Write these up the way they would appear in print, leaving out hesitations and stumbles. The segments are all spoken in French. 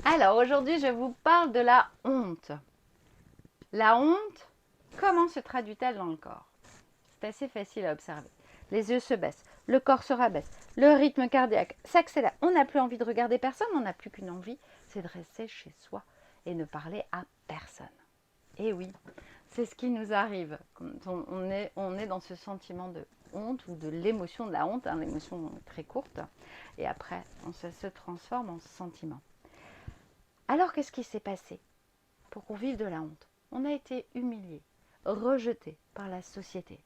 Alors aujourd'hui, je vous parle de la honte. La honte, comment se traduit-elle dans le corps? C'est assez facile à observer. Les yeux se baissent, le corps se rabaisse, le rythme cardiaque s'accélère. On n'a plus envie de regarder personne, on n'a plus qu'une envie, c'est de rester chez soi et ne parler à personne. Et oui, c'est ce qui nous arrive quand on est dans ce sentiment de honte ou de l'émotion de la honte, l'émotion très courte, et après, ça se transforme en sentiment. Alors, qu'est-ce qui s'est passé pour qu'on vive de la honte? On a été humilié, rejeté par la société.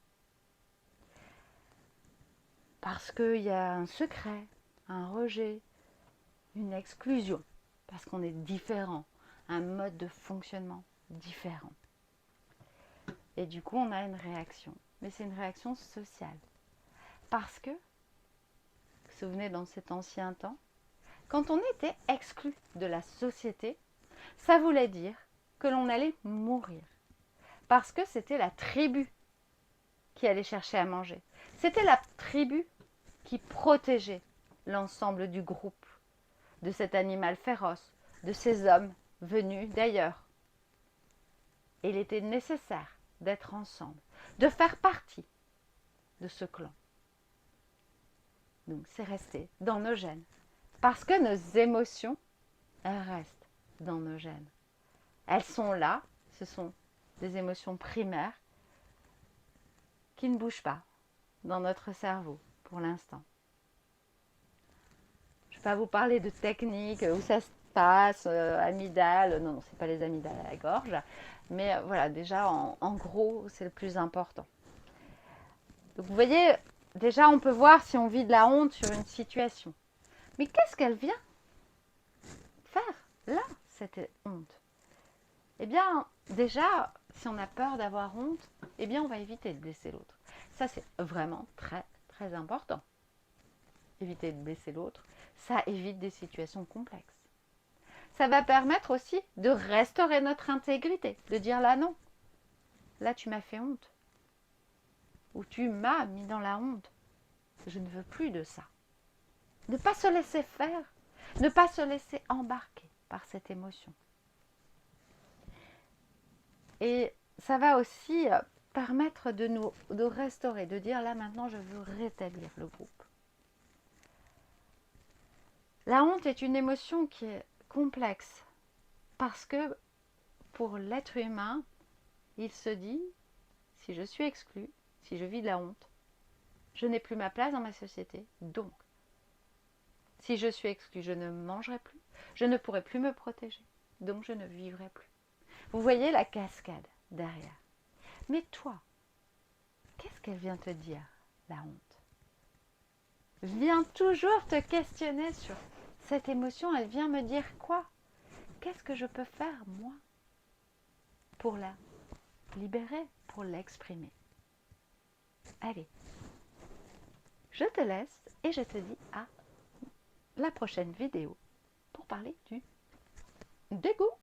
Parce qu'il y a un secret, un rejet, une exclusion. Parce qu'on est différent, un mode de fonctionnement différent. Et du coup, on a une réaction. Mais c'est une réaction sociale. Parce que, vous vous souvenez dans cet ancien temps, quand on était exclu de la société, ça voulait dire que l'on allait mourir. Parce que c'était la tribu qui allait chercher à manger. C'était la tribu qui protégeait l'ensemble du groupe, de cet animal féroce, de ces hommes venus d'ailleurs. Et il était nécessaire d'être ensemble, de faire partie de ce clan. Donc c'est resté dans nos gènes. Parce que nos émotions, elles restent dans nos gènes. Elles sont là, ce sont des émotions primaires qui ne bougent pas dans notre cerveau pour l'instant. Je ne vais pas vous parler de techniques où ça se passe, amygdale, non, c'est pas les amygdales à la gorge, mais voilà, déjà en gros, c'est le plus important. Donc vous voyez, déjà on peut voir si on vit de la honte sur une situation. Mais qu'est-ce qu'elle vient faire là, cette honte? Eh bien, déjà, si on a peur d'avoir honte, eh bien on va éviter de blesser l'autre. Ça, c'est vraiment très, très important. Éviter de blesser l'autre, ça évite des situations complexes. Ça va permettre aussi de restaurer notre intégrité, de dire là non, là tu m'as fait honte, ou tu m'as mis dans la honte, je ne veux plus de ça. Ne pas se laisser faire, ne pas se laisser embarquer par cette émotion. Et ça va aussi permettre de restaurer, de dire là maintenant je veux rétablir le groupe. La honte est une émotion qui est complexe parce que pour l'être humain, il se dit, si je suis exclu, si je vis de la honte, je n'ai plus ma place dans ma société. Donc, si je suis exclu, je ne mangerai plus, je ne pourrai plus me protéger. Donc, je ne vivrai plus. Vous voyez la cascade derrière. Mais toi, qu'est-ce qu'elle vient te dire, la honte? Vient toujours te questionner sur cette émotion. Elle vient me dire quoi? Qu'est-ce que je peux faire, moi, pour la libérer, pour l'exprimer? Allez, je te laisse et je te dis à la prochaine vidéo pour parler du dégoût.